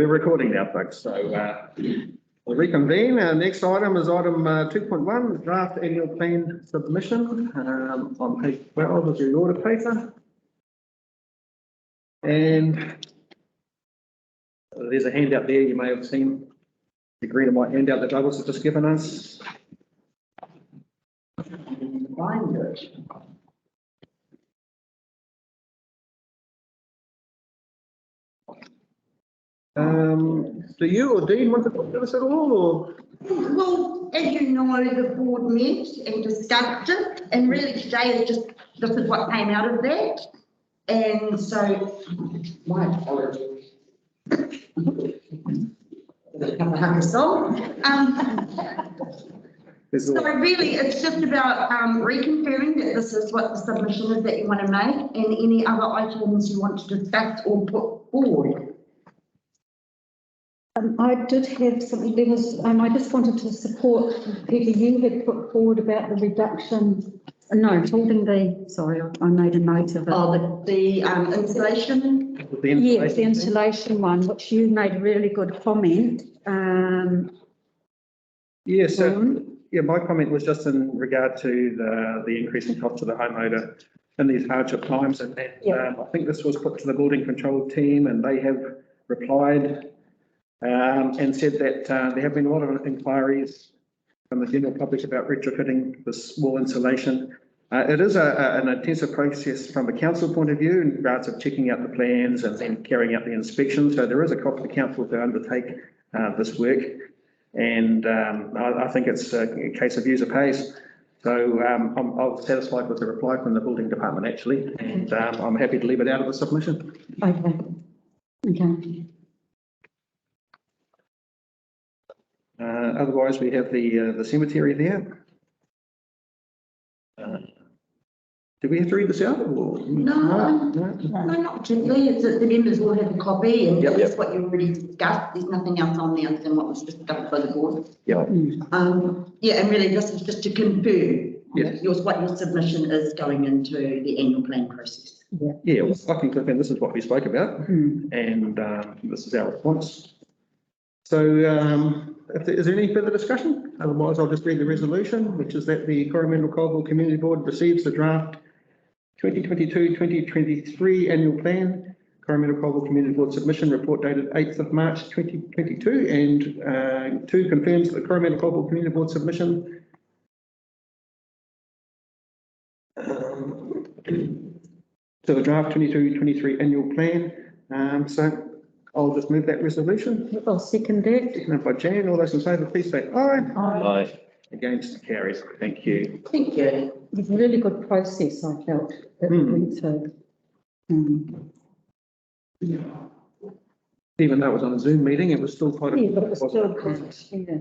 We're recording now, folks, so we'll reconvene. Our next item is item 2.1, draft annual plan submission on page 12 of your order paper. And there's a handout there, you may have seen the green and white handout that Douglas has just given us. Find it. Do you or Dean want to talk to us at all? Or? Well, as you know, the board met and discussed it, and really today is just this is what came out of that. And so, my apologies. So really, it's just about reconfirming that this is what the submission is that you want to make, and any other items you want to discuss or put forward. I did have something, there was, I just wanted to support, Peter, you had put forward about the reduction, holding the, sorry, I made a note of it. Oh, the insulation? Yes, the insulation one, which you made a really good comment. Yes, yeah, my comment was just in regard to the increase in cost to the homeowner in these hardship times. And I think this was put to the building control team, and they have replied and said that there have been a lot of inquiries from the general public about retrofitting this wall insulation. It is an intensive process from a council point of view in regards of checking out the plans and then carrying out the inspection. So there is a cost to the council to undertake this work. And I think it's a case of user pays. So I'm satisfied with the reply from the building department actually, and I'm happy to leave it out of the submission. Okay. Otherwise, we have the cemetery there. Do we have to read this out? Or? No, not particularly. It's that the members will have a copy, and that's what you already discussed. There's nothing else on there than what was discussed by the board. Yeah. And really, this is just to confirm what your submission is going into the annual plan process. Yeah, well, I can confirm this is what we spoke about, and this is our response. So, is there any further discussion? Otherwise, I'll just read the resolution, which is that the Coromandel Colville Community Board receives the draft 2022-2023 annual plan, Coromandel Colville Community Board submission report dated 8th of March 2022, and 2 confirms the Coromandel Colville Community Board submission to the draft 22-23 annual plan. So I'll just move that resolution. I'll second that. Seconded by Jan. All those in favour, please say aye. Aye. Against, carries. Thank you. Thank you. It's a really good process, I felt, that we went through. Even though it was on a Zoom meeting, it was still quite a... Yeah, but it was still good. Yeah.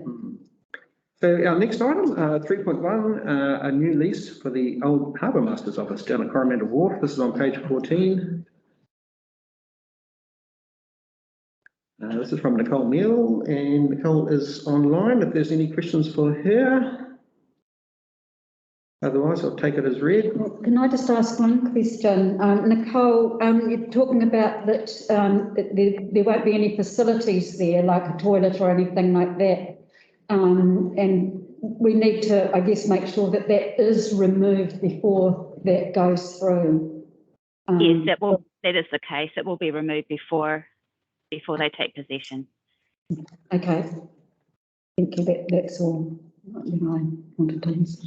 So our next item, 3.1, a new lease for the old Harbourmasters office down at Coromandel Wharf. This is on page 14. This is from Nicole Neal, and Nicole is online if there's any questions for her. Otherwise, I'll take it as read. Can I just ask one question? Nicole, you're talking about that there won't be any facilities there, like a toilet or anything like that. And we need to, I guess, make sure that that is removed before that goes through. Yes, that is the case. It will be removed before they take possession. Okay. Thank you. That's all I wanted to ask.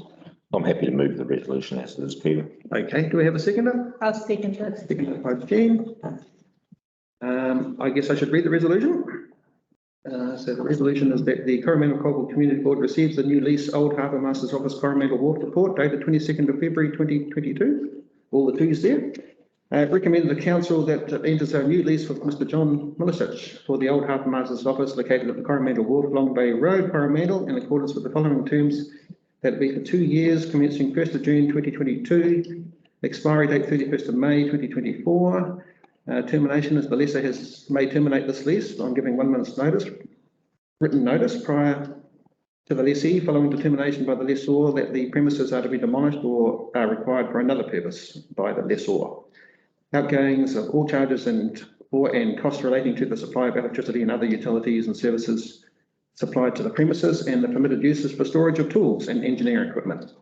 I'm happy to move the resolution as it is, Peter. Okay, do we have a seconder? I'll second it. Seconded by Jean. I guess I should read the resolution. So the resolution is that the Coromandel Colville Community Board receives the new lease Old Harbourmasters Office Coromandel Wharf report dated 22nd of February 2022. All the twos there. Recommend the council that enters a new lease with Mr. John Milicic for the Old Harbourmasters Office located at the Coromandel Wharf, Long Bay Road, Coromandel, in accordance with the following terms. That will be for 2 years, commencing 1st of June 2022, expiry date 31st of May 2024. Termination is the lessor may terminate this lease. I'm giving 1 minute's notice, written notice prior to the lessee following determination by the lessor that the premises are to be demolished or are required for another purpose by the lessor. Outgoings of all charges and for and costs relating to the supply of electricity and other utilities and services supplied to the premises and the permitted uses for storage of tools and engineering equipment.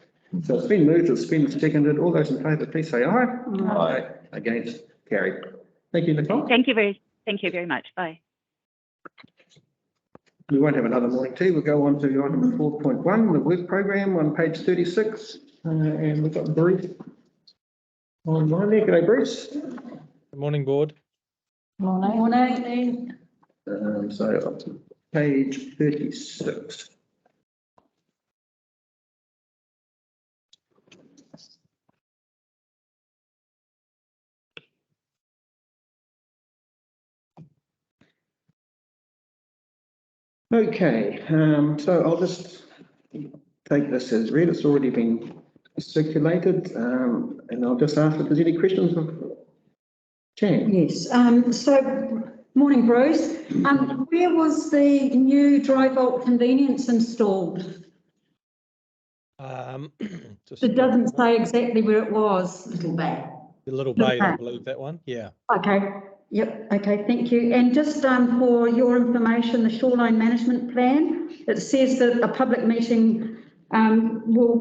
So it's been moved, it's been seconded. All those in favour, please say aye. Aye. Against, carried. Thank you, Nicole. Thank you very much. Bye. We won't have another morning tea. We'll go on to item 4.1, the work program on page 36. And we've got Bruce online there. G'day, Bruce. Good morning, board. Morning. So up to page 36. Okay, so I'll just take this as read. It's already been circulated, and I'll just ask if there's any questions of Jan. Yes, so, morning Bruce. Where was the new dry vault convenience installed? It doesn't say exactly where it was. Little bay. The little bay, I believe that one. Yeah. Okay, yep, okay, thank you. And just for your information, the shoreline management plan, it says that a public meeting will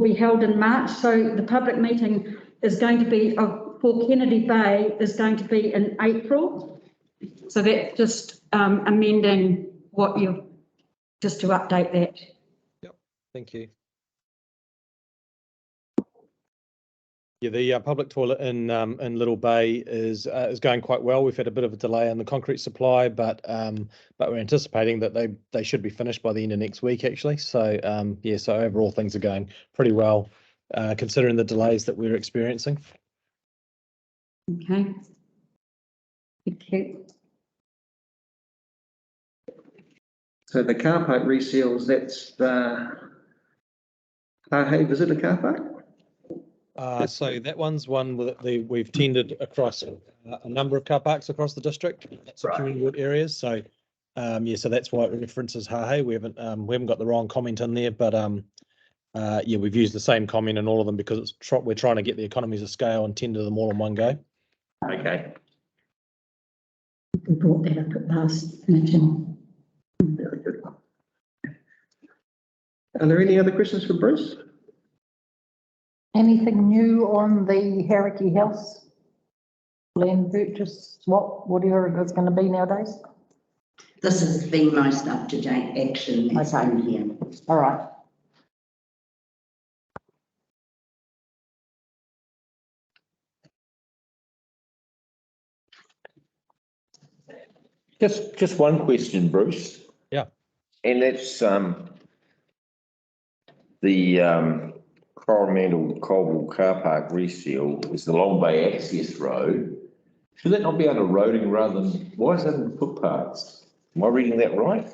be held in March. So the public meeting is going to be for Kennedy Bay is going to be in April. So that's just amending what you, just to update that. Yep. Thank you. Yeah, the public toilet in Little Bay is going quite well. We've had a bit of a delay on the concrete supply, but we're anticipating that they should be finished by the end of next week, actually. So yeah, so overall things are going pretty well, considering the delays that we're experiencing. Okay. Thank you. So the car park reseals, that's the Harhay Visitor Car Park? So that one's one that we've tendered across a number of car parks across the district, so community board areas. So yeah, so that's why it references Harhay. We haven't got the wrong comment in there, but yeah, we've used the same comment in all of them because it's we're trying to get the economies of scale and tender them all in one go. Okay. We brought that up at last meeting. Very good. Are there any other questions for Bruce? Anything new on the Harriki House land purchase, whatever it's going to be nowadays? This is the most up-to-date action that's Okay. in here. All right. Just one question, Bruce. Yeah. And that's the Coromandel Colville Car Park reseal is the Long Bay Access Road. Should that not be under roading rather than, why is that in footpaths? Am I reading that right?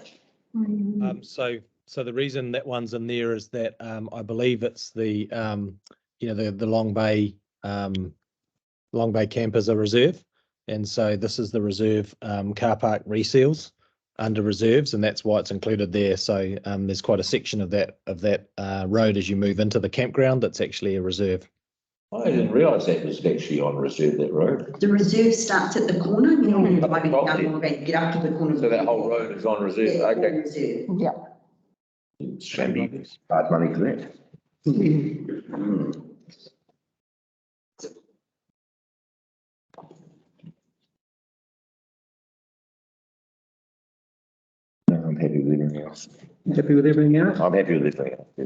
So the reason that one's in there is that I believe it's the you know, the Long Bay camp is a reserve, and so this is the reserve car park reseals under reserves, and that's why it's included there. So there's quite a section of that road as you move into the campground that's actually a reserve. I didn't realise that was actually on reserve, that road. The reserve starts at the corner, you know, maybe get up to the corner. So that whole road is on reserve, Yeah, all okay. reserve. Yeah. Shame be hard money for that. No, I'm happy with everything else. Happy with everything else? I'm happy with everything else. Yeah.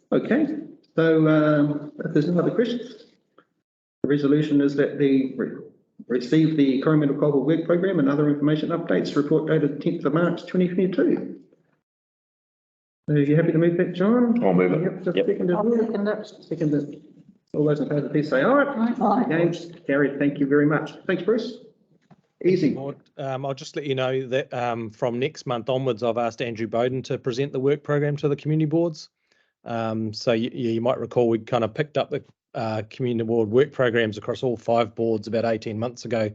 Okay, so if there's no other questions, the resolution is that receive the Coromandel Colville Work Program and other information updates report dated 10th of March 2022. Are you happy to move that, John? I'll move it. Yep, just Yep. seconded. I'll second it. Seconded. All those in favour, please say aye. Aye. Against, carried. Thank you very much. Thanks, Bruce. Easy. Board, I'll just let you know that from next month onwards, I've asked Andrew Bowden to present the work program to the community boards. So you might recall we kind of picked up the community board work programs across all 5 boards about 18 months ago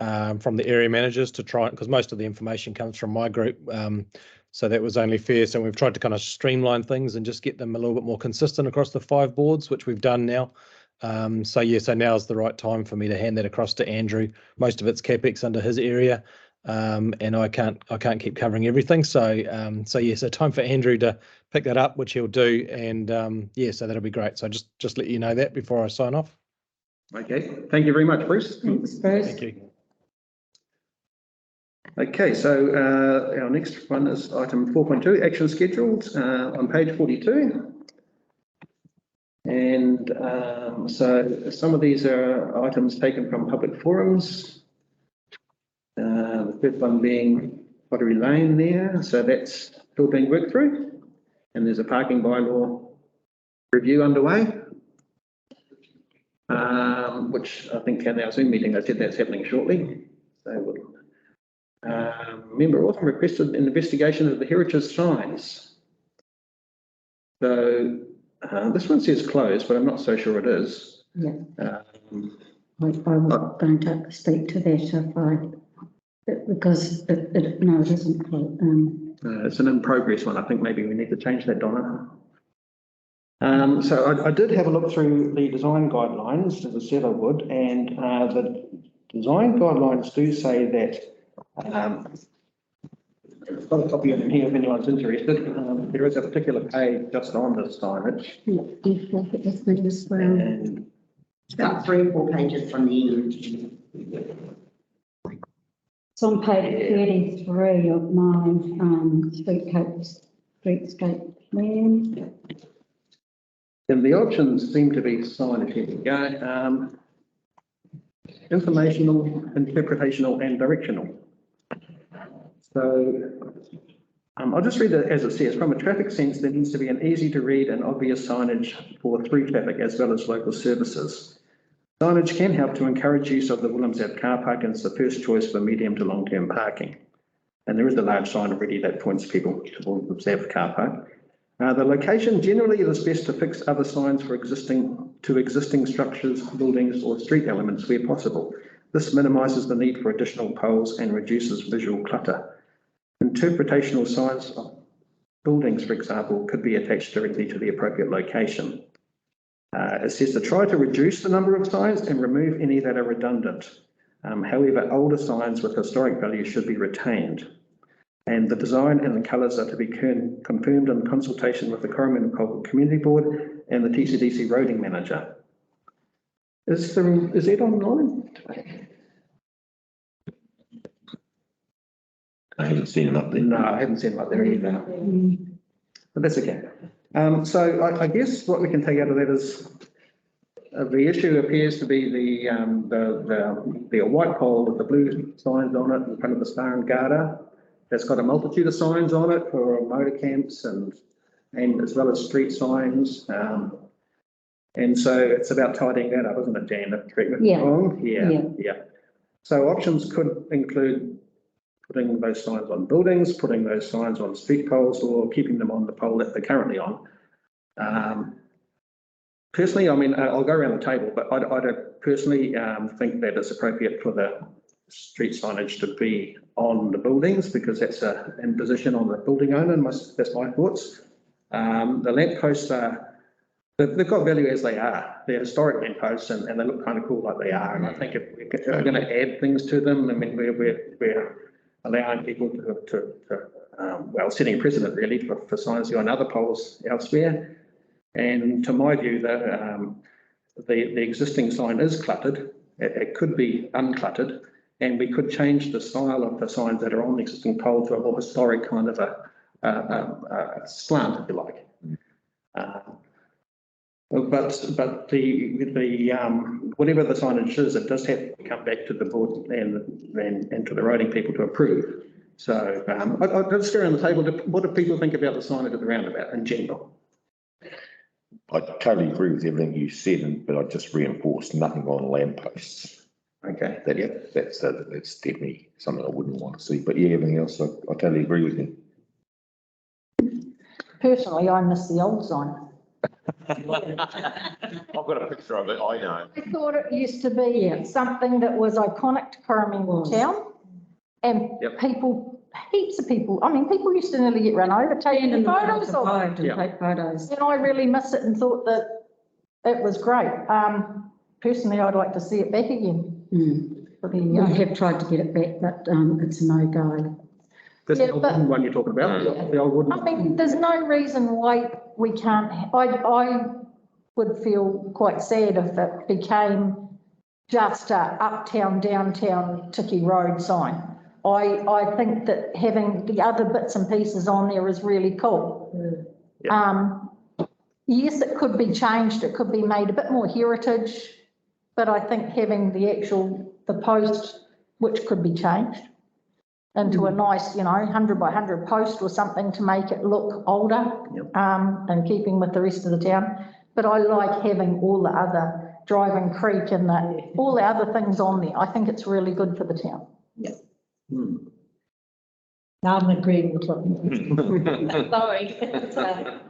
from the area managers to try, because most of the information comes from my group. So that was only fair. So we've tried to kind of streamline things and just get them a little bit more consistent across the 5 boards, which we've done now. So yeah, so now's the right time for me to hand that across to Andrew. Most of it's CapEx under his area, and I can't keep covering everything. So so time for Andrew to pick that up, which he'll do, and yeah, so that'll be great. So just let you know that before I sign off. Okay, thank you very much, Bruce. Thanks, Bruce. Thank you. Okay, so our next one is item 4.2, action scheduled on page 42. And so some of these are items taken from public forums. The first one being Pottery Lane there, so that's still being worked through. And there's a parking bylaw review underway, which I think in our Zoom meeting I said that's happening shortly. So member also requested an investigation of the heritage signs. So this one says closed, but I'm not so sure it is. Yeah. I was going to speak to that because no, it isn't. It's an in progress one. I think maybe we need to change that, Donna. So I did have a look through the design guidelines, as I said I would, and the design guidelines do say that I've got a copy of them here if anyone's interested. There is a particular page just on this signage. And It's about 3 or 4 pages from the end. It's on page 33 of my streetscape plan. and the options seem to be signage. Here we go. Informational, interpretational, and directional. So I'll just read it as it says. From a traffic sense, there needs to be an easy to read and obvious signage for through traffic as well as local services. Signage can help to encourage use of the Willemsdale car park and it's the first choice for medium to long-term parking. And there is a large sign already that points people to Willemsdale car park. The location, generally it is best to fix other signs for existing structures, buildings or street elements where possible. This minimises the need for additional poles and reduces visual clutter. Interpretational signs of buildings, for example, could be attached directly to the appropriate location. It says to try to reduce the number of signs and remove any that are redundant. However, older signs with historic value should be retained. And the design and the colours are to be confirmed in consultation with the Coromandel Colville Community Board and the TCDC Roading Manager. Is that online? I haven't seen them up there. No, I haven't seen them up there either. But that's okay. So I guess what we can take out of that is the issue appears to be the white pole with the blue signs on it in front of the Star and Garter. That's got a multitude of signs on it for motor camps and as well as street signs. And so it's about tidying that up, isn't it, Dan? Correct me if I'm wrong. Yeah. So options could include putting those signs on buildings, putting those signs on street poles, or keeping them on the pole that they're currently on. Personally, I mean, I'll go around the table, but I personally think that it's appropriate for the street signage to be on the buildings because that's an imposition on the building owner. That's my thoughts. The lampposts they've got value as they are. They're historic lampposts and they look kind of cool like they are. And I think if we're going to add things to them, I mean, we're allowing people to setting a precedent really for signs on other poles elsewhere. And to my view, the existing sign is cluttered. It could be uncluttered, and we could change the style of the signs that are on the existing pole to a more historic kind of a slant, if you like. But the whatever the signage is, it does have to come back to the board and to the roading people to approve. So I'll just go around the table. What do people think about the signage of the roundabout in general? I totally agree with everything you said, but I just reinforced nothing on lampposts. Okay. That's definitely something I wouldn't want to see. But yeah, everything else, I totally agree with you. Personally, I miss the old sign. I've got a picture of it, I know. I thought it used to be something that was iconic to Coromandel town. And people, heaps of people, I mean, people used to nearly get run over taking photos of it. Take photos. And I really miss it and thought that it was great. Personally, I'd like to see it back again. For the, We have tried to get it back, but it's a no-go. That's Yeah, the old but- wooden one you're talking about, the old wooden. I mean, there's no reason why we can't, I would feel quite sad if it became just a uptown, downtown Tiki Road sign. I think that having the other bits and pieces on there is really cool. Yes, it could be changed, it could be made a bit more heritage, but I think having the post, which could be changed into a nice, 100 by 100 post or something to make it look older, in keeping with the rest of the town. But I like having all the other Driving Creek and all the other things on there. I think it's really good for the town. Now I'm agreeing with what. Sorry.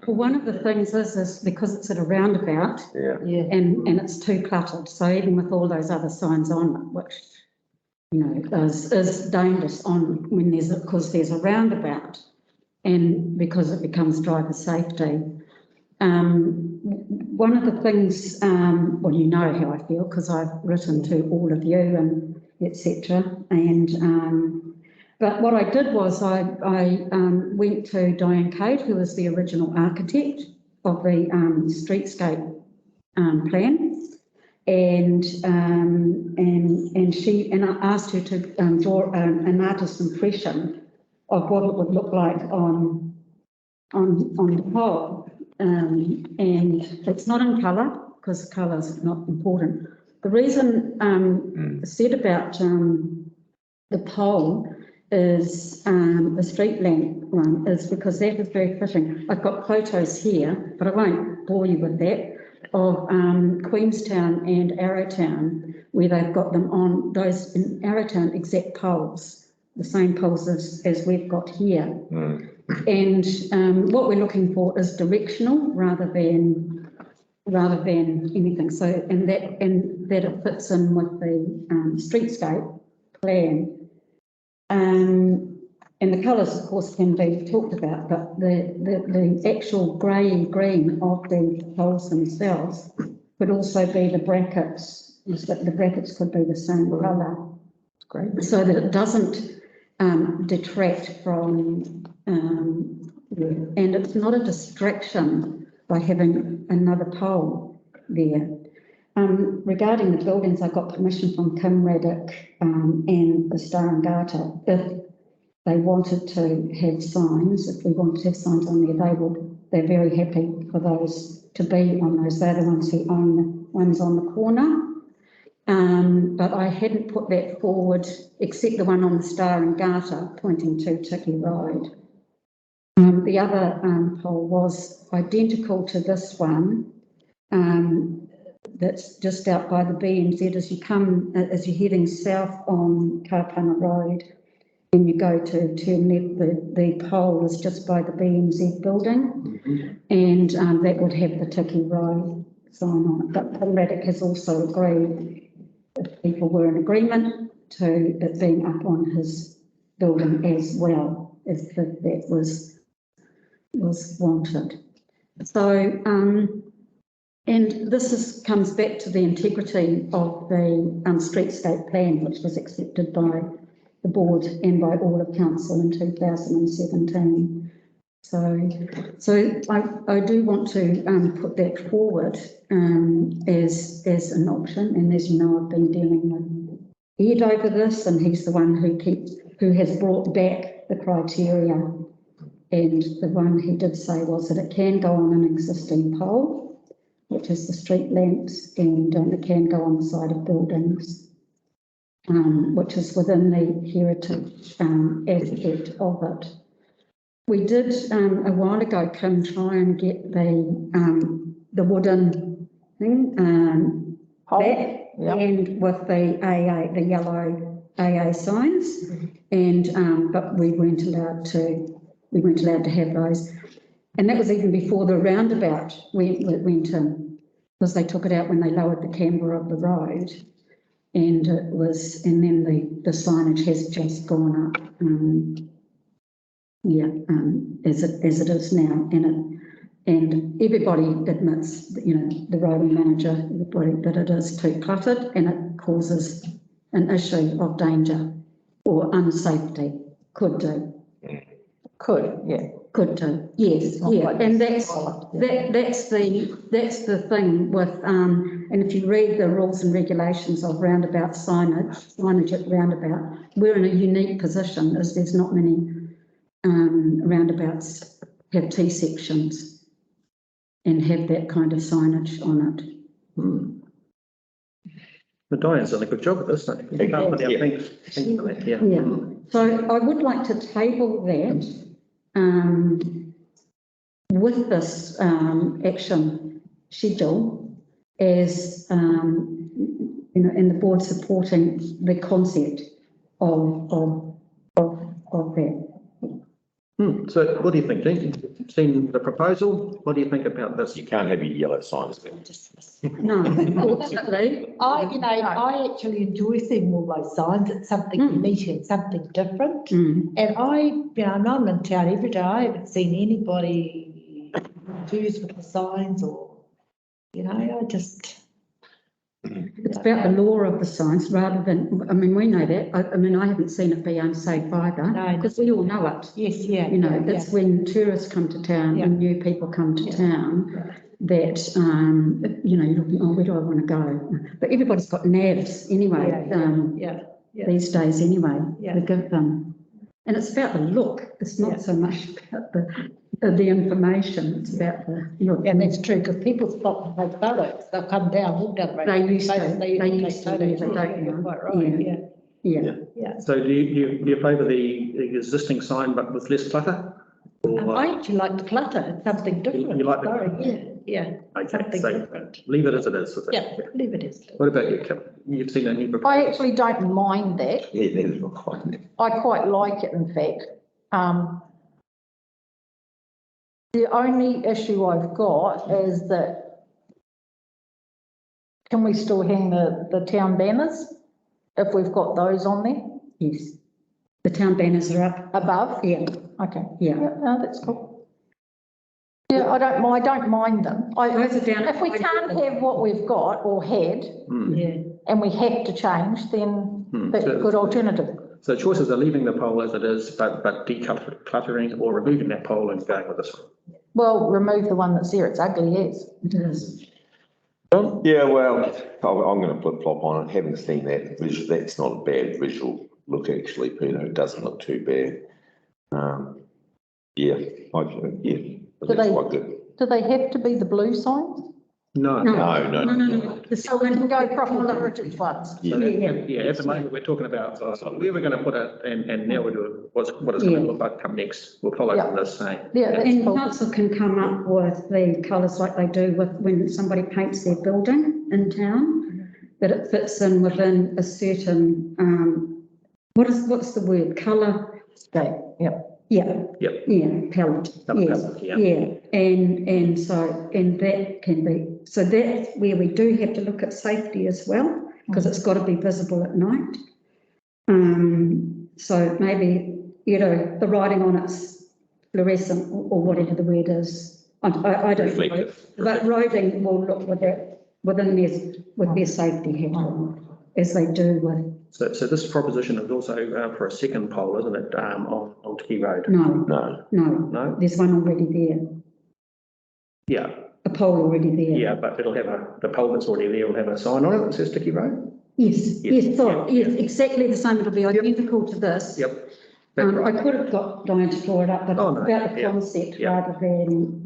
Well, one of the things is because it's at a roundabout Yeah. and it's too cluttered. So even with all those other signs on it, which, is dangerous because there's a roundabout and because it becomes driver safety. One of the things, well, you know how I feel because I've written to all of you and etc. But what I did was I went to Diane Cade, who was the original architect of the streetscape plan, and I asked her to draw an artist's impression of what it would look like on the whole. And it's not in colour because colour is not important. The reason said about the pole is the street lamp one is because that is very fitting. I've got photos here, but I won't bore you with that, of Queenstown and Arrowtown, where they've got them on those in Arrowtown exact poles, the same poles as we've got here. And what we're looking for is directional rather than anything. So and that it fits in with the streetscape plan. And the colours, of course, can be talked about, but the actual grey green of the poles themselves could also be the brackets. The brackets could be the same colour. Great. So that it doesn't detract from, and it's not a distraction by having another pole there. Regarding the buildings, I got permission from Kim Raddick and the Star and Garter. If they wanted to have signs, if we wanted to have signs on there, they're very happy for those to be on those. They're the ones who own the ones on the corner. But I hadn't put that forward, except the one on the Star and Garter pointing to Tiki Road. The other pole was identical to this one. That's just out by the BNZ as you're heading south on Kapana Road and you go to turn left, the pole is just by the BNZ building, and that would have the Tiki Road sign on it. But Paul Raddick has also agreed, if people were in agreement, to it being up on his building as well, if that was wanted. So, and this comes back to the integrity of the streetscape plan, which was accepted by the board and by all of council in 2017. So I do want to put that forward as an option. And as you know, I've been dealing with Ed over this, and he's the one who has brought back the criteria. And the one he did say was that it can go on an existing pole, which is the street lamps, and it can go on the side of buildings, which is within the heritage aspect of it. We did a while ago, Kim, try and get the wooden thing back, and with the yellow AA signs, and but we weren't allowed to have those. And that was even before the roundabout went in, because they took it out when they lowered the camber of the road. And then the signage has just gone up, as it is now. And everybody admits, that, the roading manager, everybody, that it is too cluttered and it causes an issue of danger or unsafety. Could do. Could, yeah. Could do, yes, Not yeah, like and this. that's the thing with, and if you read the rules and regulations of roundabout signage at roundabout, we're in a unique position as there's not many roundabouts have T sections and have that kind of signage on it. But Diane's done a good job at this, don't you? Yeah. Thank for that, yeah. Yeah, so I would like to table that with this action schedule as, and the board supporting the concept of that. So what do you think, Dean? You've seen the proposal. What do you think about this? You can't have your yellow signs there. No, unfortunately, I actually enjoy seeing all those signs. It's something unique and something different. And I'm in town every day. I haven't seen anybody confused with the signs or, I just. it's about the law of the signs rather than, we know that. I haven't seen it be unsafe either, No. because we all know it. Yes, yeah. It's when tourists come to town and new people come to town that, you're looking, oh, where do I want to go? But everybody's got navs anyway, these days anyway, we give them. And it's about the look. It's not so much about the information, it's about the look. And that's true, because people stop and take photos. They'll come down, walk down the road. They used to, They used to, they don't know. quite right, Yeah. So do you favour the existing sign but with less clutter? Or, I actually like the clutter. It's something different. You like the Sorry, clutter? yeah, okay, something so different. leave it as it is. With it. Yeah, leave it as. What about you, Kim? You've seen a new proposal? I actually don't mind that. Yeah, there's not quite. I quite like it, in fact. The only issue I've got is that can we still hang the town banners if we've got those on there Yes. The town banners are up. above? Yeah. Okay. Yeah. No, that's cool. Yeah, I don't mind them. Those are down. If we can't have what we've got or had Yeah. and we have to change, then that's a So- good alternative. So choices are leaving the pole as it is, but decluttering or removing that pole and going with this one. Well, remove the one that's there. It's ugly as. It is. Yeah, well, I'm going to flip flop on it. Having seen that visual, that's not a bad visual look, actually, Peter. It doesn't look too bad. That's quite good. Do they have to be the blue signs? No. No. So We can go proper heritage ones. So at the moment, we're talking about where we're going to put it and now we're doing what it's going to look like come next. We'll follow from this saying. Yeah, that's And cool. council can come up with the colours like they do with when somebody paints their building in town, that it fits in within a certain, what's the word, colour? Yep. Yeah. Yep. Yeah, palette, Colour yes, palette, yeah. and so, and that can be, so that's where we do have to look at safety as well, because it's got to be visible at night. So maybe, the writing on it's fluorescent or whatever the word is. I don't know, Reflective. but roading will look with their safety hat on, as they do with, So this proposition is also for a second pole, isn't it, on Tiki Road? no, No? there's one already there, Yeah, a pole already there. yeah, but it'll have the pole that's already there will have a sign on it that says Tiki Road? Yes, sorry, yes, exactly the same, it'll be identical to this. Yep. That's I right. could have got Diane to draw it up, but Oh, no, about the yeah, concept yeah. rather than,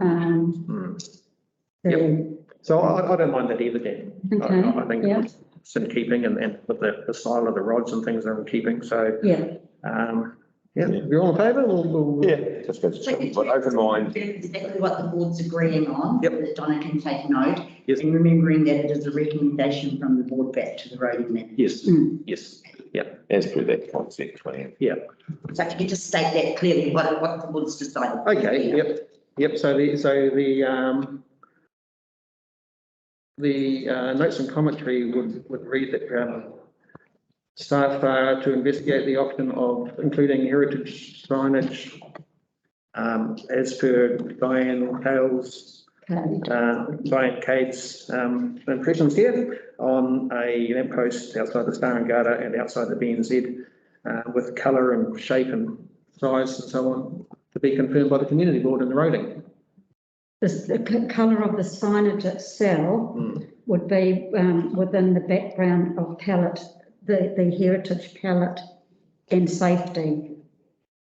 the, So I don't mind that either, Dan. Okay, I think yeah. it's in keeping and with the style of the rods and things are in keeping, so. yeah, If you're all in favour, we'll. Yeah, just go to but open mind. Exactly what the board's agreeing on. Yep. That Donna can take note. Yes. And remembering that it is a recommendation from the board back to the roading manager. Yes, Mm. yes, As per that concept plan. So if you could just state that clearly, what the board's decided. okay, yep, so the notes and commentary would read that, staff to investigate the option of including heritage signage As per Diane Cade's impressions here, on a lamppost outside the Star and Garter and outside the BNZ, with colour and shape and size and so on, to be confirmed by the community board in the roading. The colour of the signage itself would be within the background of palette, the heritage palette and safety.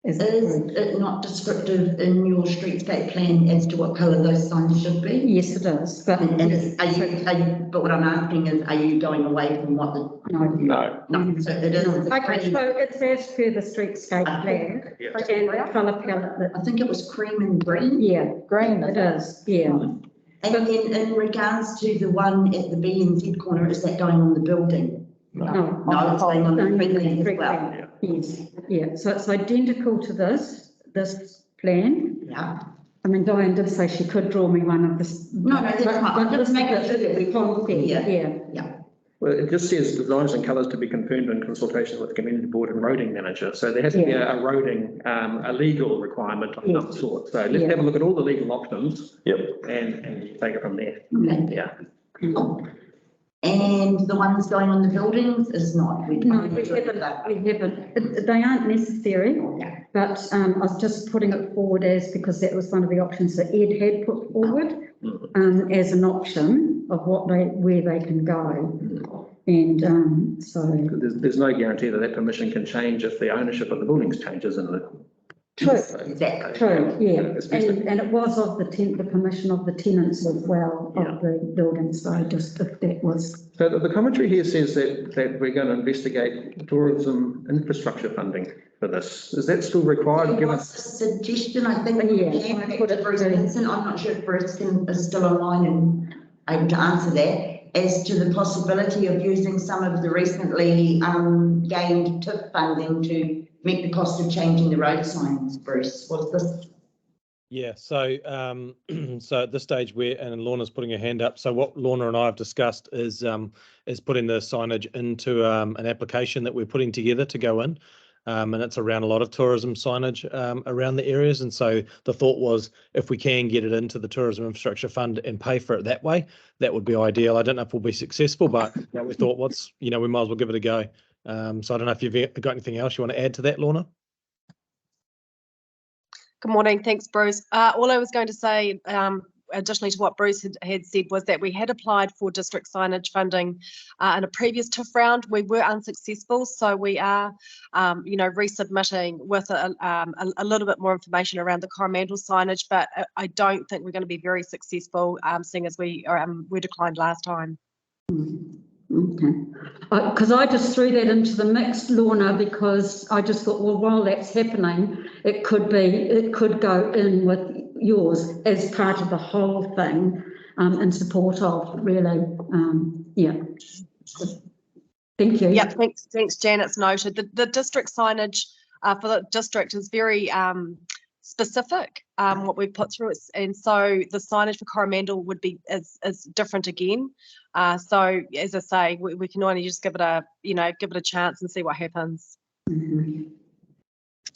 Is it not descriptive in your streetscape plan as to what colour those signs should be? Yes, it is. But but what I'm asking is, are you going away from what the? No. So it is. Okay, so it's as per the streetscape plan and the colour palette that. I think it was cream and green. Yeah, green it is. Yeah. And then in regards to the one at the B and Z corner, is that going on the building? No, it's going on the friendly as well. Yes, yeah, so it's identical to this plan. Yeah. I mean, Diane did say she could draw me one of this. No, that's fine. I'm just making sure that we can't. Yeah. Well, it just says designs and colours to be confirmed in consultation with the community board and roading manager. So there has to be a roading, a legal requirement of some sort. So let's have a look at all the legal options. Yep. And take it from there. Okay. Yeah. And the ones going on the buildings is not. No, we haven't. They aren't necessary, but I was just putting it forward because that was one of the options that Ed had put forward as an option of where they can go. And so. There's no guarantee that permission can change if the ownership of the buildings changes in the. True, exactly. True, yeah, and it was of the permission of the tenants as well of the building, so just if that was. So the commentary here says that we're going to investigate tourism infrastructure funding for this. Is that still required? Given a suggestion, I think. I put it Bruce Vincent. I'm not sure if Bruce is still online and able to answer that, as to the possibility of using some of the recently gained TIP funding to meet the cost of changing the road signs. Bruce, was this? Yeah, so so at this stage and Lorna's putting her hand up. So what Lorna and I have discussed is putting the signage into an application that we're putting together to go in. And it's around a lot of tourism signage around the areas. And so the thought was, if we can get it into the Tourism Infrastructure Fund and pay for it that way, that would be ideal. I don't know if we'll be successful, but we thought we might as well give it a go. So I don't know if you've got anything else you want to add to that, Lorna? Good morning. Thanks, Bruce. All I was going to say, additionally to what Bruce had said, was that we had applied for district signage funding in a previous TIF round. We were unsuccessful, so we are, resubmitting with a little bit more information around the Coromandel signage, but I don't think we're going to be very successful, seeing as we declined last time. Okay, because I just threw that into the mix, Lorna, because I just thought, well, while that's happening, it could go in with yours as part of the whole thing, in support of, really. Thank you. Yeah, thanks, Jan. It's noted. The district signage for the district is very specific, what we've put through it, and so the signage for Coromandel would be is different again. So as I say, we can only just give it a chance and see what happens. Mm-hmm.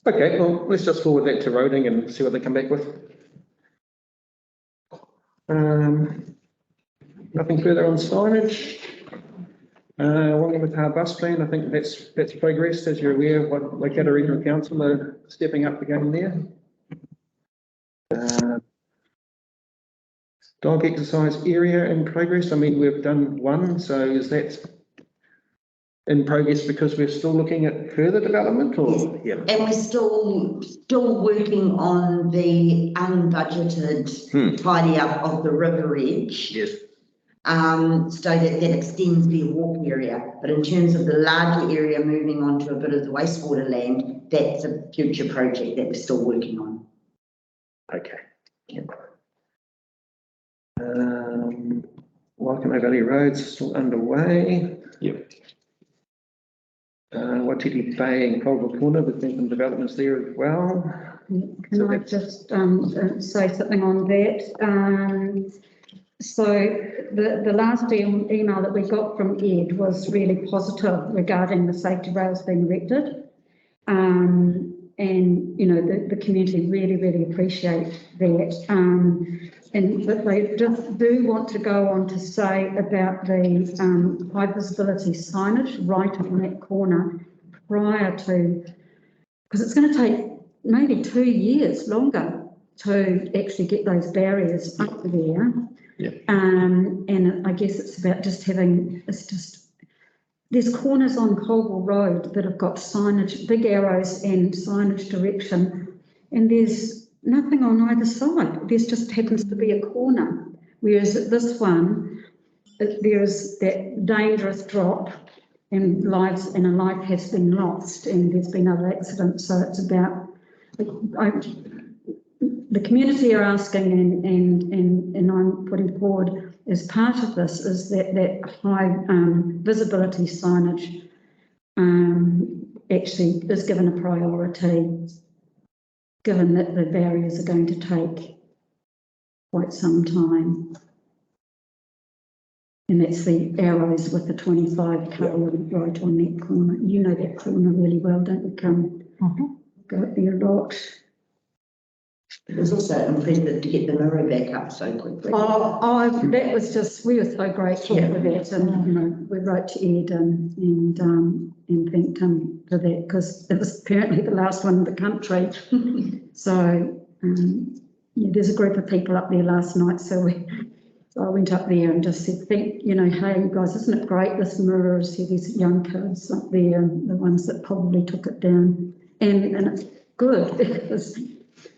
Okay, well, let's just forward that to roading and see what they come back with. Nothing further on signage. Whangamata bus plan, I think that's progressed, as you're aware. What Waikato Regional Council are stepping up the game there. Dog exercise area in progress. I mean, we've done one, so is that in progress because we're still looking at further development, or? Yes. Yeah. And we're still working on the unbudgeted tidy up of the river edge. Yes. So that extends the walk area, but in terms of the larger area moving on to a bit of the wastewater land, that's a future project that we're still working on. Okay. Yep. Waikano Valley Road's still underway. Yep. Can Bay and Colville Corner, there's been some developments there as well. Can I just say something on that? So the last email that we got from Ed was really positive regarding the safety rails being erected. you know, the community really, really appreciate that. And but they just do want to go on to say about the high visibility signage right on that corner prior to, because it's going to take maybe 2 years longer to actually get those barriers up there. Yeah. And I guess it's about just having, there's corners on Colville Road that have got signage, big arrows and signage direction, and there's nothing on either side. There's just happens to be a corner. Whereas at this one, there's that dangerous drop and a life has been lost and there's been other accidents. So it's about, the community are asking and I'm putting forward as part of this is that high visibility signage actually is given a priority, given that the barriers are going to take quite some time. And that's the arrows with the 25 colour right on that corner. You know that corner really well, don't you? Go up there a lot. It was also impressive to get the mirror back up so quickly. That was just, we were so grateful for that, and you know, we wrote to Ed and thanked him for that because it was apparently the last one in the country. So yeah, there's a group of people up there last night, so I went up there and just said, hey, you guys, isn't it great? This mirror is here, these young kids up there, the ones that probably took it down, and it's good because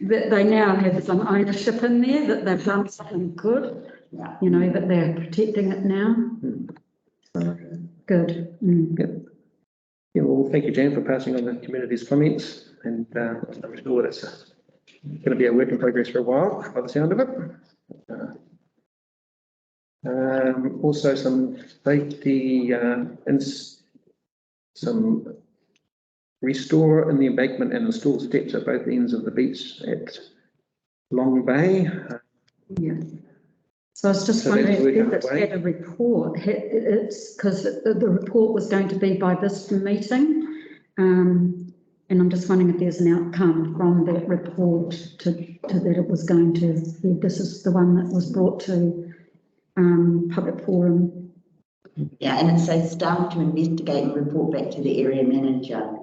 that they now have some ownership in there, that they've done something good, you know, that they're protecting it now. So, good. Yep. Yeah, well, thank you, Jan, for passing on the community's comments, and I'm sure that's going to be a work in progress for a while, by the sound of it. Also, some safety and some restore in the embankment and install steps at both ends of the beach at Long Bay. Yeah. So I was just wondering if it's had a report. It's because the report was going to be by this meeting, and I'm just wondering if there's an outcome from that report to that it was going to be. This is the one that was brought to public forum. Yeah, and it says staff to investigate and report back to the area manager.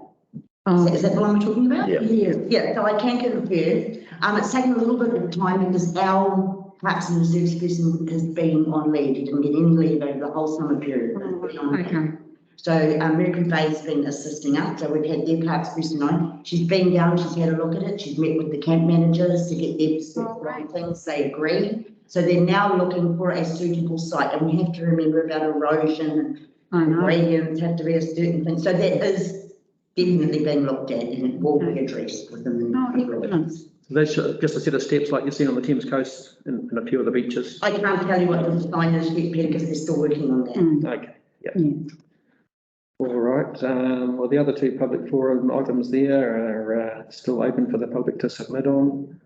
Oh, Is that the one we're talking about? Yeah. Yeah, so I can confirm. It's taken a little bit of time because our Parks and Reserves person has been on leave. He didn't get any leave over the whole summer period. okay. So Mercury Bay's been assisting us. So we've had their parks person on. She's been down, she's had a look at it. She's met with the camp managers to get their perspective on things. They agree. So they're now looking for a suitable site. And we have to remember about erosion and gradients have to be a certain thing. So that is definitely being looked at and it will be addressed within the That's just a set of steps like you've seen on the Thames coast and a few of the beaches. I can't tell you what the design is yet, Peter, because they're still working on that. Okay, yeah. All right, well, the other two public forum items there are still open for the public to submit on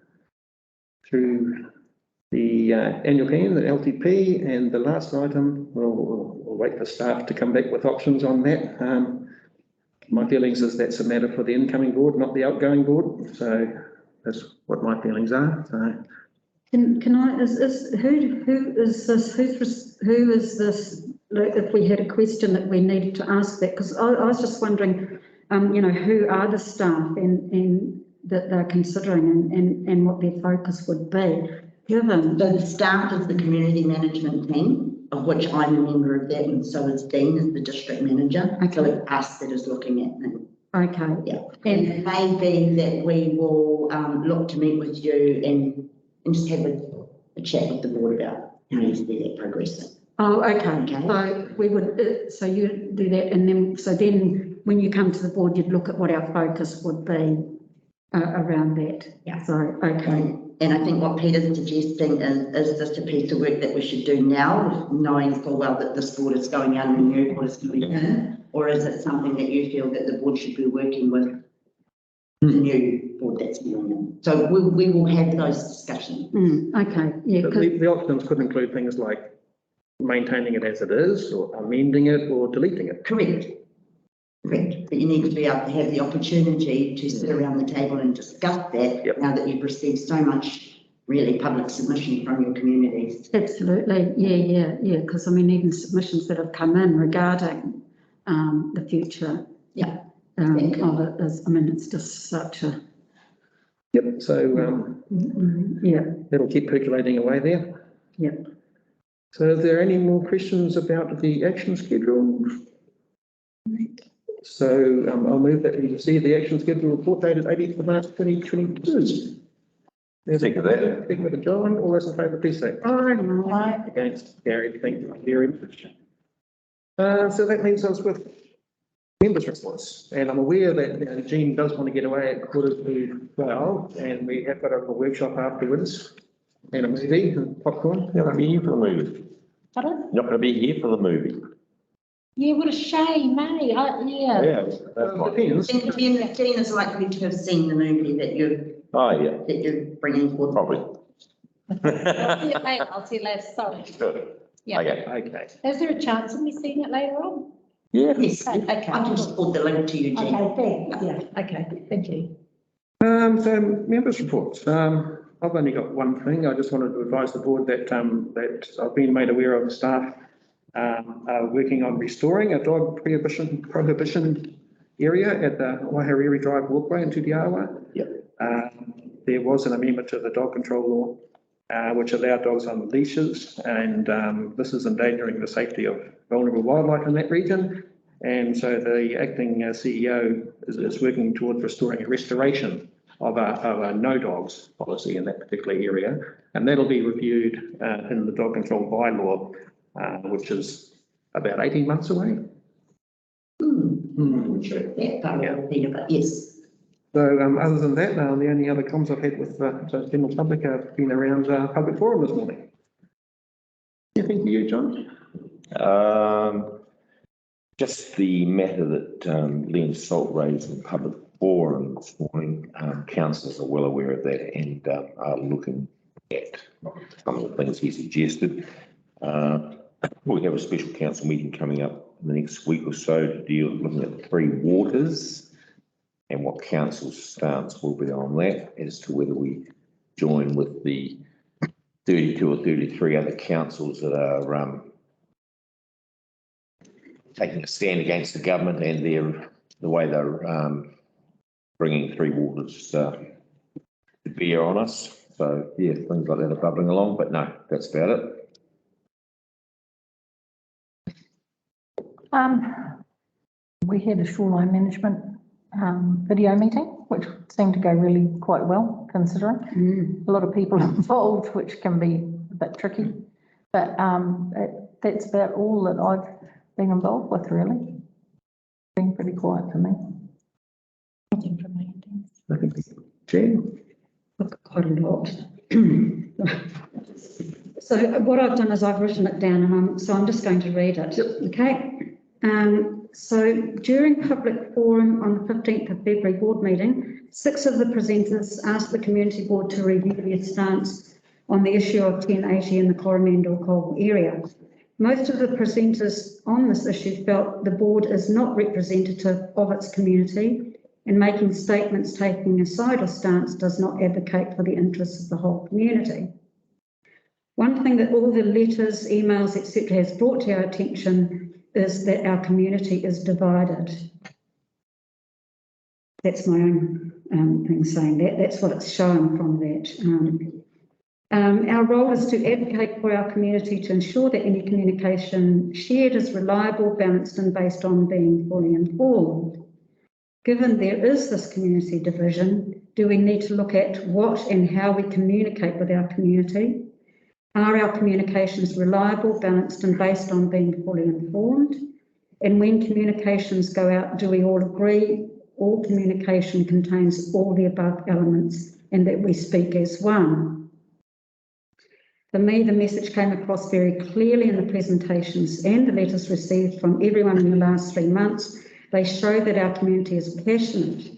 through the annual plan, the LTP, and the last item, we'll wait for staff to come back with options on that. My feelings is that's a matter for the incoming board, not the outgoing board. So that's what my feelings are. So. Can I, who is this, like, if we had a question that we needed to ask that, because I was just wondering, who are the staff and that they're considering and what their focus would be, given. So the staff is the community management team, of which I'm a member of that, and so is Dean as the district manager. Okay. So it's us that is looking at them. Okay. Yeah. And it may be that we will look to meet with you and just have a chat with the board about how you see that progressing. Oh, okay. So we would, so you do that, and then when you come to the board, you'd look at what our focus would be around that. Yeah. So, okay. And I think what Peter's suggesting is this a piece of work that we should do now, knowing full well that this board is going out and the new board is coming in, or is it something that you feel that the board should be working with the new board that's going in? So we will have those discussions. Okay, yeah. The options could include things like maintaining it as it is, or amending it, or deleting it. Correct. Correct, but you need to be able to have the opportunity to sit around the table and discuss that Yep. now that you've received so much really public submission from your communities. Absolutely, yeah, because I mean, even submissions that have come in regarding the future. Yeah. Of it is, I mean, it's just such a, Yep, so yeah, that'll keep percolating away there. Yep. So are there any more questions about the action schedule? So I'll move that we receive the action schedule report dated 18th of March 2022. There's Second that. Second with John, all those in favour, please say aye. Against, carried, thank you very much. So that leaves us with members' reports, and I'm aware that Jean does want to get away at 11:45, and we have got a workshop afterwards, and a movie and popcorn. You're not going to be here for the movie. Pardon? You're not going to be here for the movie. Yeah, what a shame, eh? Yeah. Yeah, that's fine. Depends. Jean is likely to have seen the movie that Oh, yeah, you're bringing forward. probably. I'll see you later, I'll see you later, sorry. Good. Yeah. Okay. Okay. Is there a chance of me seeing it later on? Yeah. Yes, Okay. I just forward the link to you, Jean. Okay, thanks, yeah, okay, thank you. So members' reports. I've only got one thing. I just wanted to advise the board that that I've been made aware of the staff are working on restoring a dog prohibition area at the Waihariri Drive walkway in Tutiawa. Yep. There was an amendment to the dog control law, which allowed dogs on leashes, and this is endangering the safety of vulnerable wildlife in that region. And so the acting CEO is working towards restoring a restoration of a no dogs policy in that particular area, and that'll be reviewed in the dog control bylaw, which is about 18 months away. I'm sure that part Yeah. will be, but yes. So other than that, the only other comms I've had with the general public have been around public forum this morning. Anything for you, John? Just the matter that Liam Salt raised in public forum this morning. Councillors are well aware of that and are looking at some of the things he suggested. We have a special council meeting coming up in the next week or so to deal looking at the three waters and what council's stance will be on that as to whether we join with the 32 or 33 other councils that are taking a stand against the government and the way they're bringing three waters to bear on us. So yeah, things like that are bubbling along, but no, that's about it. We had a shoreline management video meeting, which seemed to go really quite well, considering a lot of people involved, which can be a bit tricky. But that's about all that I've been involved with, really. Been pretty quiet for me. Nothing from me. Jen? I've got quite a lot. So what I've done is I've written it down, and I'm just going to read it. Yep. Okay. So during public forum on the 15th of February board meeting, 6 of the presenters asked the community board to review their stance on the issue of 1080 in the Coromandel Colville area. Most of the presenters on this issue felt the board is not representative of its community, and making statements taking a side or stance does not advocate for the interests of the whole community. One thing that all the letters, emails, etc. has brought to our attention is that our community is divided. That's my own thing saying that. That's what it's showing from that. Our role is to advocate for our community to ensure that any communication shared is reliable, balanced and based on being fully informed. Given there is this community division, do we need to look at what and how we communicate with our community? Are our communications reliable, balanced and based on being fully informed? And when communications go out, do we all agree all communication contains all the above elements and that we speak as one? For me, the message came across very clearly in the presentations and the letters received from everyone in the last 3 months. They show that our community is passionate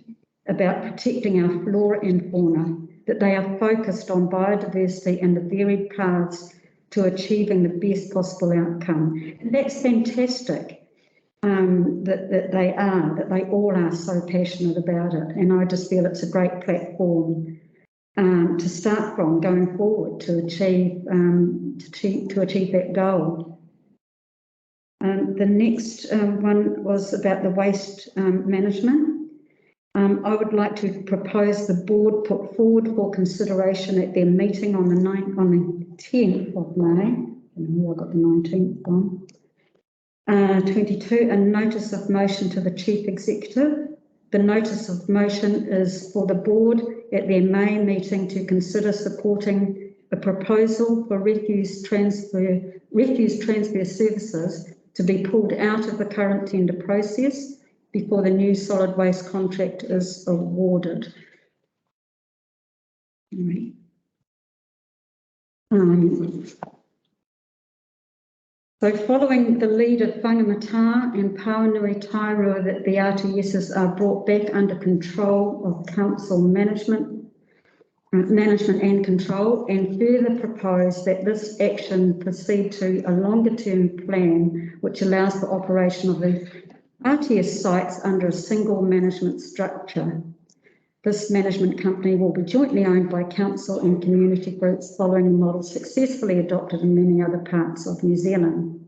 about protecting our flora and fauna, that they are focused on biodiversity and the varied paths to achieving the best possible outcome. And that's fantastic. that they all are so passionate about it. And I just feel it's a great platform to start from going forward to achieve that goal. The next one was about the waste management. I would like to propose the board put forward for consideration at their meeting on the 10th of May. I got the 19th one. 22, a notice of motion to the Chief Executive. The notice of motion is for the board at their May meeting to consider supporting a proposal for refuse transfer services to be pulled out of the current tender process before the new solid waste contract is awarded. So following the lead of Whangamata and Pawanui Tairua that the RTSs are brought back under control of council management and control, and further propose that this action proceed to a longer term plan which allows for operation of the RTS sites under a single management structure. This management company will be jointly owned by council and community groups following a model successfully adopted in many other parts of New Zealand.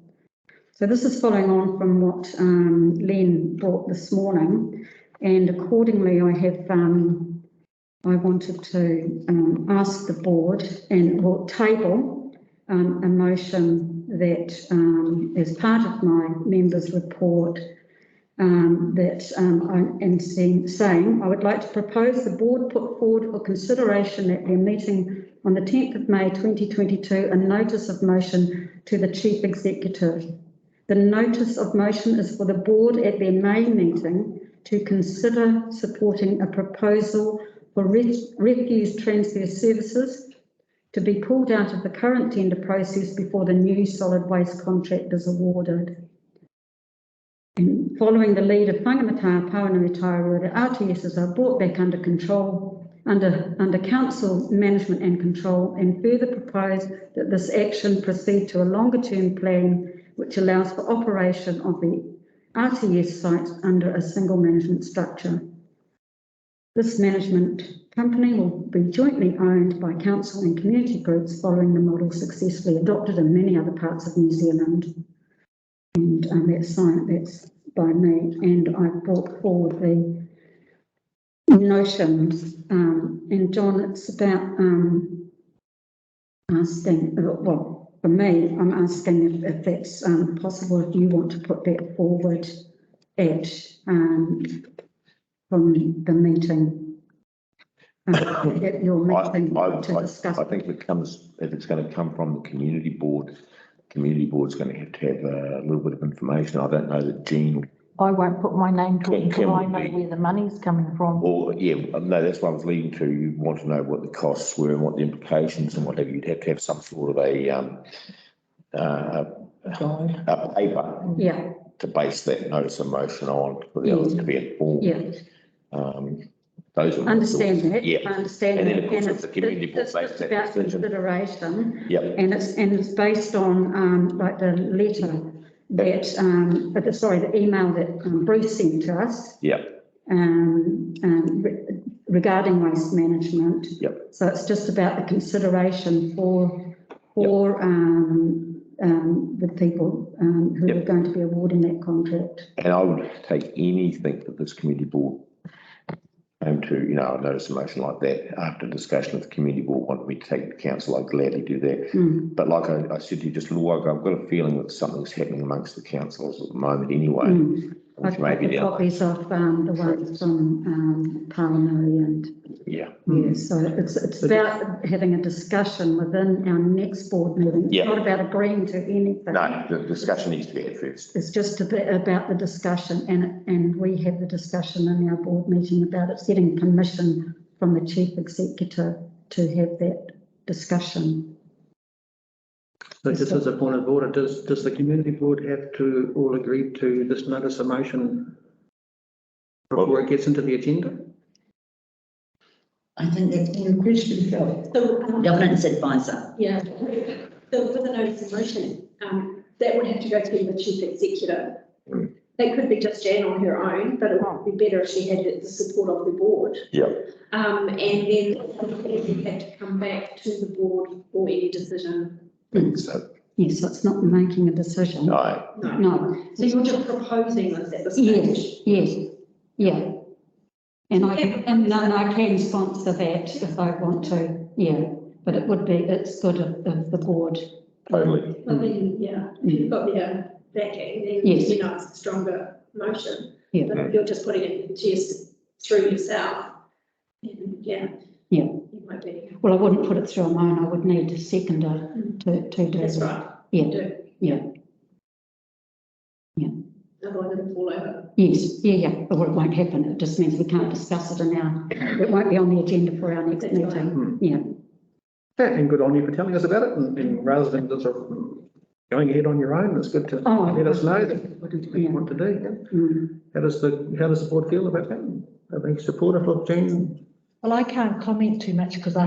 So this is following on from what Len brought this morning, and accordingly I wanted to ask the board and will table a motion that as part of my members' report saying I would like to propose the board put forward for consideration at their meeting on the 10th of May 2022 a notice of motion to the Chief Executive. The notice of motion is for the board at their May meeting to consider supporting a proposal for refuse transfer services to be pulled out of the current tender process before the new solid waste contract is awarded. And following the lead of Whangamata, Pawanui Tairua, the RTSs are brought back under control, under council management and control, and further propose that this action proceed to a longer term plan which allows for operation of the RTS sites under a single management structure. This management company will be jointly owned by council and community groups following the model successfully adopted in many other parts of New Zealand. And that's by me, and I brought forward the notions. And John, it's about asking, well, for me, I'm asking if that's possible, if you want to put that forward at from the meeting, at your meeting to discuss. I think if it's going to come from the community board, community board's going to have a little bit of information. I don't know that Jean. I won't put my name to it until I know where the money's coming from. Or yeah, no, that's what I was leading to. You want to know what the costs were and what the implications and whatever. You'd have to have some sort of a paper to base that notice of motion on for the others to be informed. Yeah. Those are understand that. Yeah. I understand and that. Then, of course, and it's the community board it's based that about decision. Consideration. Yep. And it's based on like the letter that the email that Bruce sent to us. Yep. Regarding waste management. Yep. So it's just about the consideration for the people who are going to be awarding that contract. And I would take anything that this community board came to, a notice of motion like that after discussion with the community board wanted me to take the council, I'd gladly do that. But like I said to you just a little while ago, I've got a feeling that something's happening amongst the councils at the moment anyway. I've got the copies of the ones from Pawanui and so it's about having a discussion within our next board meeting. It's not about agreeing to anything. No, the discussion needs to be had first. It's just a bit about the discussion, and we have the discussion in our board meeting about it, getting permission from the Chief Executive to have that discussion. So just as a point of order, does the community board have to all agree to this notice of motion before it gets into the agenda? I think that's a question, Phil. So, governance advisor. Yeah, with the notice of motion, that would have to go through the Chief Executive. It could be just Jan on her own, but it would be better if she had the support of the board. Yep. And then we had to come back to the board for any decision. So, Yes, so it's not making a decision. no, No. So you're just proposing this at this Yes, stage? yes, yeah. And I can sponsor that if I want to, yeah, but it's good of the board. totally. But then, yeah, if you've got their backing, then Yes. you know it's a stronger motion. Yeah. But if you're just putting it just through yourself, then, yeah. Yeah. You might be, Well, I wouldn't put it through on mine, I would need a seconder to do that's it. right. Yeah, Do. yeah, Otherwise it'll fall over. yes, yeah, but it won't happen, it just means we can't discuss it it won't be on the agenda for our next That's right. meeting, yeah. Yeah, and good on you for telling us about it, and rather than just sort of going ahead on your own, it's good to Oh, let us know that what you want to do. Mm. How does the board feel about that? Are they supportive of Jane? Well, I can't comment too much because I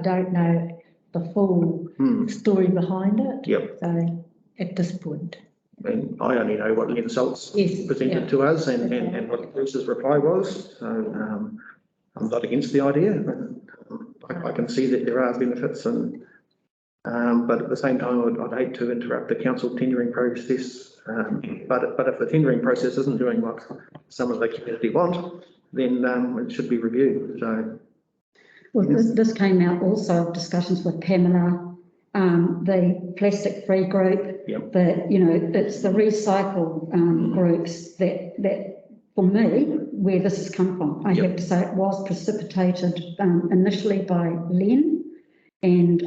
don't know the full story behind it. Yep. So at this point. And I only know what Len Saltz Yes, presented yeah. to us and what Bruce's reply was. So I'm not against the idea, but I can see that there are benefits and but at the same time, I'd hate to interrupt the council tendering process. But if the tendering process isn't doing what some of the community want, then it should be reviewed. So Well, this came out also of discussions with Pamela, the plastic-free group. Yep. It's the recycle groups that for me, where this has come from. I have to say it was precipitated initially by Len and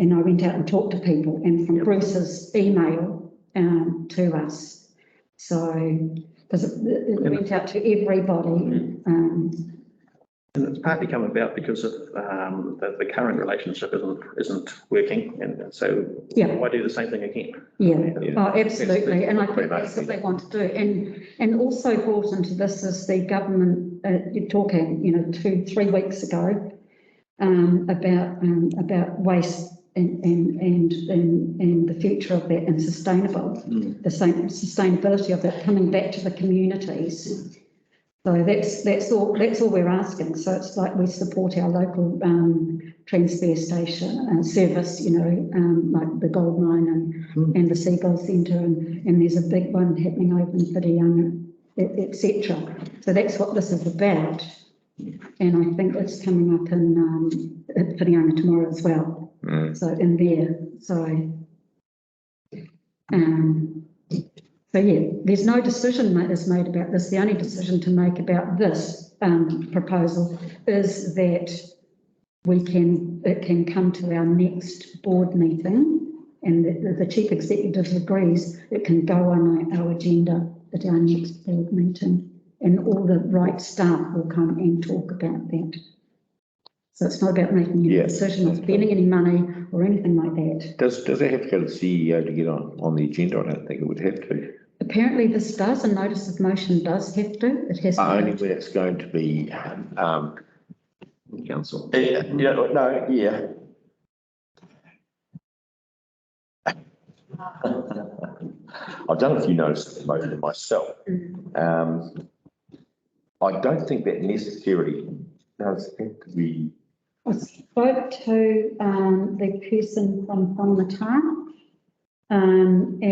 and I went out and talked to people and from Bruce's email to us. So, because it went out to everybody. and it's partly come about because of the current relationship isn't working, and so why do the same thing again? Oh, absolutely, and I think that's what they want to do. And also brought into this is the government, you're talking, 2-3 weeks ago, about waste and the future of that and sustainability of that coming back to the communities. So that's all we're asking. So it's like we support our local transfer station service, like the gold mine and the Seagull Centre, and there's a big one happening over in Whitianga, etc. So that's what this is about. And I think it's coming up in Whitianga tomorrow as well. So in there, so yeah, there's no decision is made about this. The only decision to make about this proposal is that it can come to our next board meeting, and the chief executive agrees it can go on our agenda at our next board meeting, and all the right staff will come and talk about that. So it's not about making any decision or spending any money or anything like that. Does it have to go to the CEO to get on the agenda? I don't think it would have to. Apparently this does, a notice of motion does have to. It has to. Only when it's going to be Council. I I've done a few notices of motion myself. I don't think that necessarily does have to be. I spoke to the person from the town, and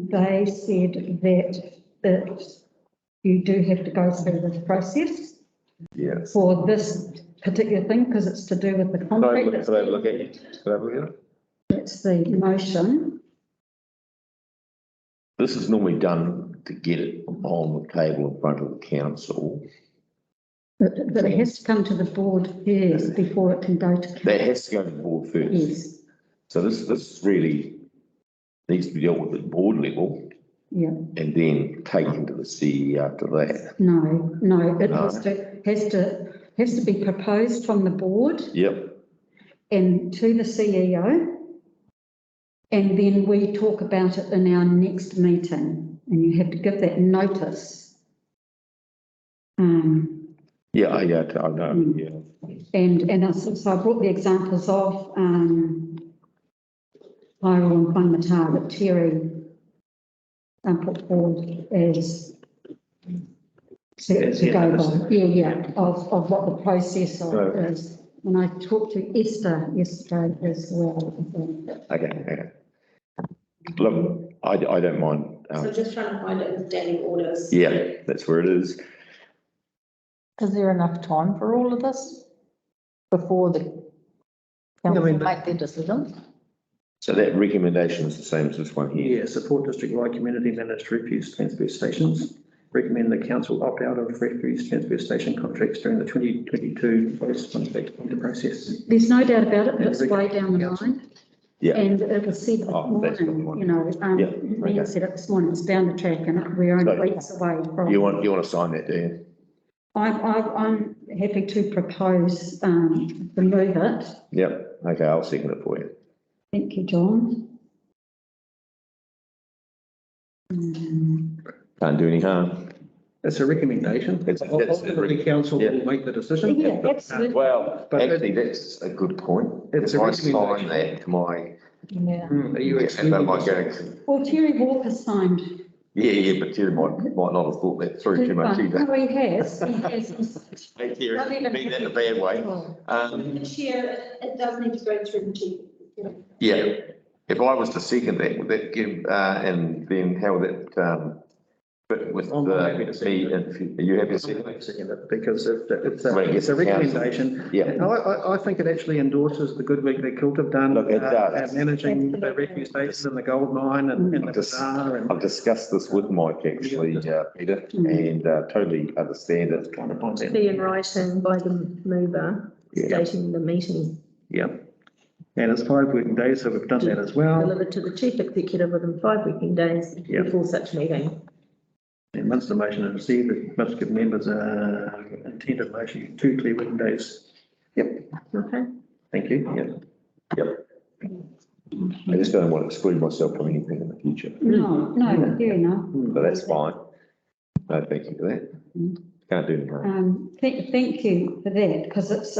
they said that you do have to go through this process for this particular thing because it's to do with the concrete. Could I look at it? Could I look at it? That's the motion. This is normally done to get it on the table in front of the council. But it has to come to the board first before it can go to. That has to go to the board first. Yes. So this really needs to be dealt with at board level. Yeah. And then taken to the CE after that. No, it has to be proposed from the board. Yep. And to the CEO. And then we talk about it in our next meeting, and you have to give that notice. I know, yeah. And so I brought the examples of Kyle and Whanmata that Terry put forward as to go by, of what the process is. And I talked to Esther yesterday as well. Okay. Look, I don't mind. So just trying to find it in standing orders. Yeah, that's where it is. Is there enough time for all of this before the council make their decisions? So that recommendation is the same as this one here. Yeah, support district-wide community managed refuse transfer stations. Recommend the council opt out of refuse transfer station contracts during the 2022 post-contract tender process. There's no doubt about it, but it's way down the line. Yeah. And it was said this morning, you know, Ian said it this morning, it's down the track and we're only weeks away from. You want to sign that, do you? I'm happy to propose, remove it. Yep. Okay, I'll second it for you. Thank you, John. Can't do any harm. It's a recommendation. Ultimately, council will make the decision. Yeah, absolutely. Well, But actually, that's a good point. It's If a I sign recommendation. that to my, Yeah. Are you and excluding? they might go, Well, Terry Walker signed. but Terry might not have thought that through too much either. No, he has. Hey, Terry, mean that in a bad way. Chair, it does need to go through the chief. Yeah, if I was to second that, would that give, and then how would that, fit with I'm happy to the, second it. are you happy to second it? Second it, because Well, it's a recommendation. Yeah. And I think it actually endorses the good work that Kilt have done. Look, it does. At managing the refuse station and the gold mine and the bazaar and. I've discussed this with Mike actually, Peter, and totally understand it. Trying to find that. Be in writing by the mover stating the meeting Yeah. And it's 5 working days, so we've done that as well. delivered to the chief executive within 5 working days Yeah. before such meeting. And once the motion is received, it must give members intended motion 2 clear working days. Yep, Okay. thank you, Yep. I just don't want to exclude myself from anything in the future, No, fair enough. so that's fine. No, thank you for that. Can't do any harm. Thank you for that, because it's,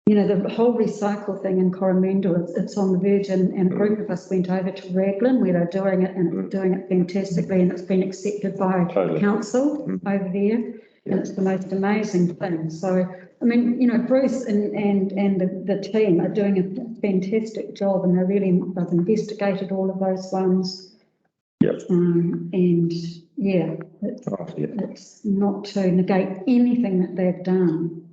you know, the whole recycle thing in Coromandel, it's on the verge, and a group of us went over to Raglan where they're doing it and doing it fantastically, and it's been accepted by Totally. council over there, and it's the most amazing thing. So, I mean, you know, Bruce and the team are doing a fantastic job, and they've investigated all of those ones. Yep. And yeah, it's not to negate anything that they've done.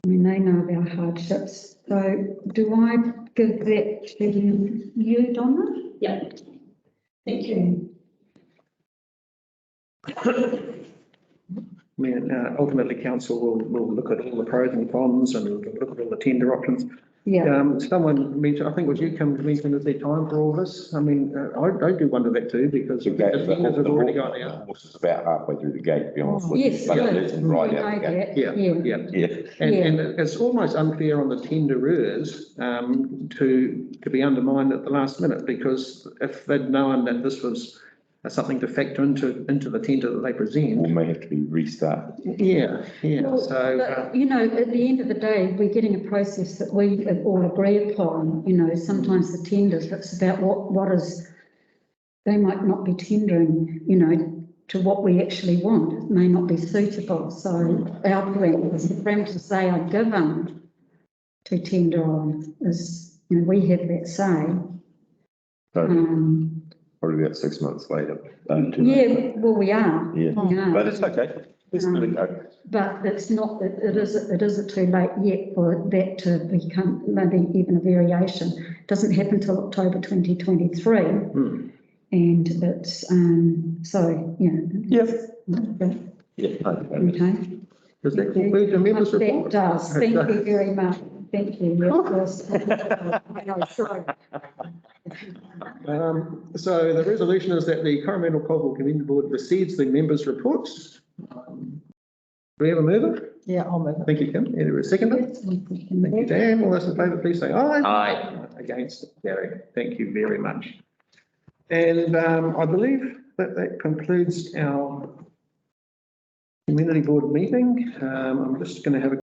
I mean, they know of our hardships. So do I give that to you, Donna? Yeah. Thank you. I mean, ultimately, council will look at all the pros and cons and look at all the tender options. Yeah. Someone mentioned, I think it was you, Kim, mentioned is there time for all this? I mean, I do wonder that too, because the tenders have already gone out. Horse is about halfway through the gate, to be honest with you. Yes, But it yeah. isn't right out the gate. Yeah. Yeah. And it's almost unfair on the tenderers to be undermined at the last minute, because if they'd known that this was something to factor into the tender that they Or present. may have to be restarted. Yeah. Well, So, but, you know, at the end of the day, we're getting a process that we all agree upon. You know, sometimes the tenders, it's about what is, they might not be tendering, you know, to what we actually want. It may not be suitable. So our parameters, the parameters they are given to tender on is, you know, we have that say. So probably about 6 months later. Yeah, well, we are. Yeah, We are. but it's okay. Let's let it go. But it's not, it isn't too late yet for that to become maybe even a variation. It doesn't happen till October 2023. And it's, so, you know. Yeah. Okay. Okay. does that conclude the members' That report? does. Thank you very much. Thank you. Of course. I know, sorry. So the resolution is that the Coromandel Colville Community Board receives the members' reports. Do we have a mover? Yeah, I'll move it. Thank you, Kim. Is there a seconder? Thank you, Dan. All those in favour, please say aye. Aye. Against, carried. Thank you very much. And I believe that concludes our community board meeting. I'm just going to have a